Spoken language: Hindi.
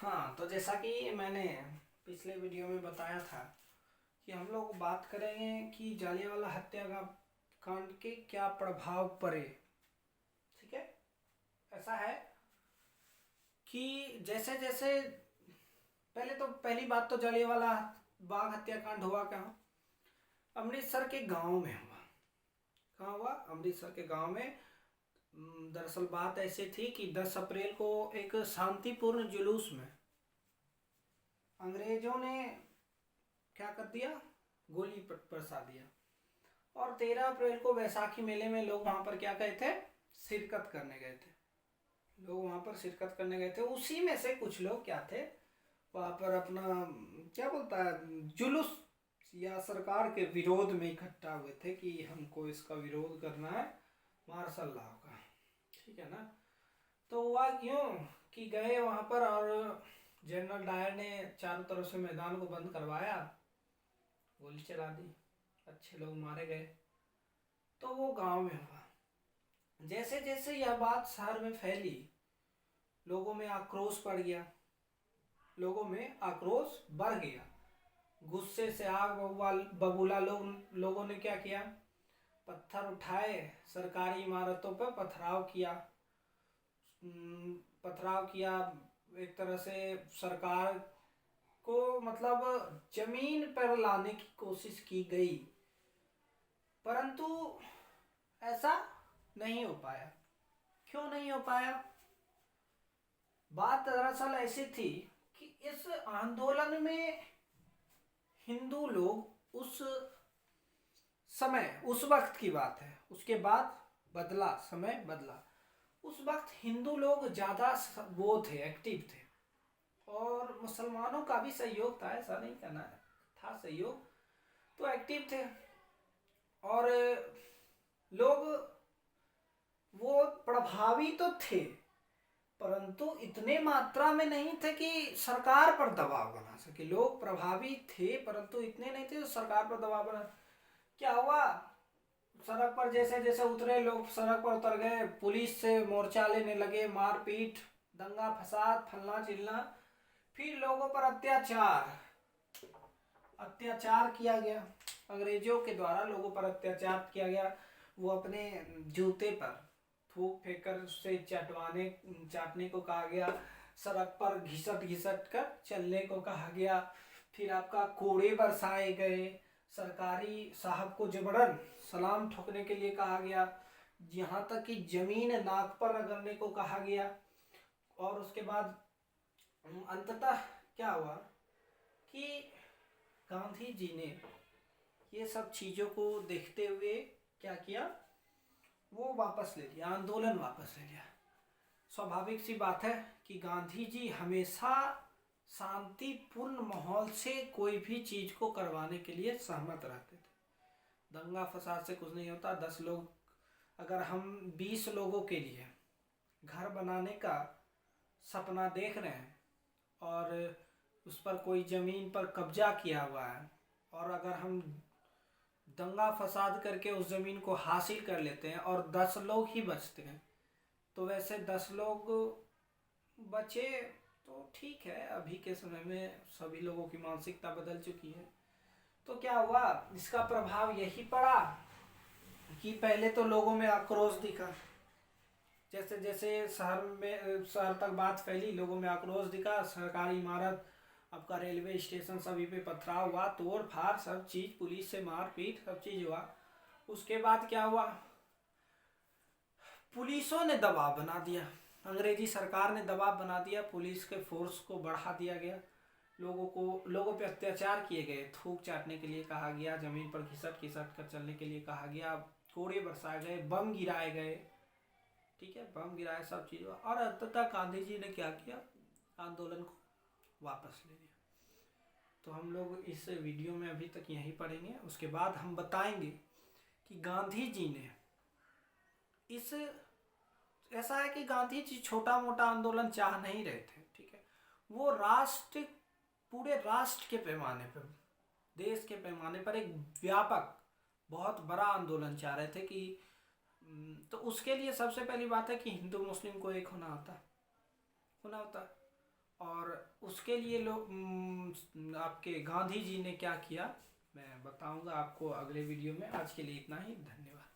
हाँ, तो जैसा कि मैंने पिछले वीडियो में बताया था कि हम लोग बात करेंगे कि जालियांवाला हत्याकांड कांड के क्या प्रभाव पड़े। ठीक है, ऐसा है कि जैसे जैसे पहली बात तो जालियांवाला बाग हत्याकांड हुआ कहाँ? अमृतसर के गांव में हुआ। कहाँ हुआ? अमृतसर के गांव में। दरअसल बात ऐसी थी कि 10 अप्रैल को एक शांतिपूर्ण जुलूस में अंग्रेजों ने क्या कर दिया? गोली बरसा दिया। और 13 अप्रैल को वैसाखी मेले में लोग वहां पर क्या गए थे? शिरकत करने गए थे। लोग वहां पर शिरकत करने गए थे। उसी में से कुछ लोग क्या थे, वहां पर अपना क्या बोलता है, जुलूस या सरकार के विरोध में इकट्ठा हुए थे कि हमको इसका विरोध करना है, मार्शल लॉ का। ठीक है ना? तो हुआ क्यों कि गए वहां पर और जनरल डायर ने चारों तरफ से मैदान को बंद करवाया, गोली चला दी, अच्छे लोग मारे गए। तो वो गांव में हुआ। जैसे जैसे यह बात शहर में फैली, लोगों में आक्रोश बढ़ गया, लोगों में आक्रोश बढ़ गया। गुस्से से आग बबूला लोगों ने क्या किया? पत्थर उठाए, सरकारी इमारतों पर पथराव किया। एक तरह से सरकार को मतलब जमीन पर लाने की कोशिश की गई, परंतु ऐसा नहीं हो पाया। क्यों नहीं हो पाया? बात दरअसल ऐसी थी कि इस आंदोलन में हिंदू लोग उस समय, उस वक्त की बात है, उसके बाद बदला, समय बदला। उस वक्त हिंदू लोग ज़्यादा वो थे, एक्टिव थे। और मुसलमानों का भी सहयोग था, ऐसा नहीं कहना है, था सहयोग, तो एक्टिव थे। और लोग वो प्रभावी तो थे, परंतु इतने मात्रा में नहीं थे कि सरकार पर दबाव बना सके। लोग प्रभावी थे परंतु इतने नहीं थे सरकार पर दबाव बना। क्या हुआ? सड़क पर जैसे जैसे उतरे लोग, सड़क पर उतर गए, पुलिस से मोर्चा लेने लगे, मारपीट, दंगा फसाद, फलना चिलना। फिर लोगों पर अत्याचार किया गया। अंग्रेजों के द्वारा लोगों पर अत्याचार किया गया। वो अपने जूते पर थूक फेंक कर उससे चाटने को कहा गया। सड़क पर घिसट घिसट कर चलने को कहा गया। फिर आपका कोड़े बरसाए गए। सरकारी साहब को जबरन सलाम ठोकने के लिए कहा गया। यहाँ तक कि जमीन नाक पर रगड़ने को कहा गया। और उसके बाद अंततः क्या हुआ कि गांधी जी ने ये सब चीज़ों को देखते हुए क्या किया? वो वापस ले लिया, आंदोलन वापस ले लिया। स्वाभाविक सी बात है कि गांधी जी हमेशा शांतिपूर्ण माहौल से कोई भी चीज़ को करवाने के लिए सहमत रहते थे। दंगा फसाद से कुछ नहीं होता। 10 लोग, अगर हम 20 लोगों के लिए घर बनाने का सपना देख रहे हैं और उस पर कोई ज़मीन पर कब्जा किया हुआ है, और अगर हम दंगा फसाद करके उस ज़मीन को हासिल कर लेते हैं और 10 लोग ही बचते हैं, तो वैसे 10 लोग बचे तो ठीक है। अभी के समय में सभी लोगों की मानसिकता बदल चुकी है। तो क्या हुआ? इसका प्रभाव यही पड़ा कि पहले तो लोगों में आक्रोश दिखा। जैसे जैसे शहर तक बात फैली, लोगों में आक्रोश दिखा। सरकारी इमारत, आपका रेलवे स्टेशन, सभी पे पथराव हुआ, तोड़ फाड़, सब चीज़, पुलिस से मारपीट, सब चीज़ हुआ। उसके बाद क्या हुआ? पुलिसों ने दबाव बना दिया, अंग्रेजी सरकार ने दबाव बना दिया, पुलिस के फोर्स को बढ़ा दिया गया। लोगों पे अत्याचार किए गए, थूक चाटने के लिए कहा गया, ज़मीन पर घिसट घिसट कर चलने के लिए कहा गया, कोड़े बरसाए गए, बम गिराए गए। ठीक है, बम गिराए, सब चीज़ हुआ। और अंततः गांधी जी ने क्या किया? आंदोलन को वापस ले लिया। तो हम लोग इस वीडियो में अभी तक यहीं पढ़ेंगे, उसके बाद हम बताएंगे कि गांधी जी ने ऐसा है कि गांधी जी छोटा मोटा आंदोलन चाह नहीं रहे थे। ठीक है, वो पूरे राष्ट्र के पैमाने पर, देश के पैमाने पर एक व्यापक बहुत बड़ा आंदोलन चाह रहे थे कि तो उसके लिए सबसे पहली बात है कि हिंदू मुस्लिम को एक होना होता। और उसके लिए लोग आपके गांधी जी ने क्या किया मैं बताऊंगा आपको अगले वीडियो में। आज के लिए इतना ही, धन्यवाद।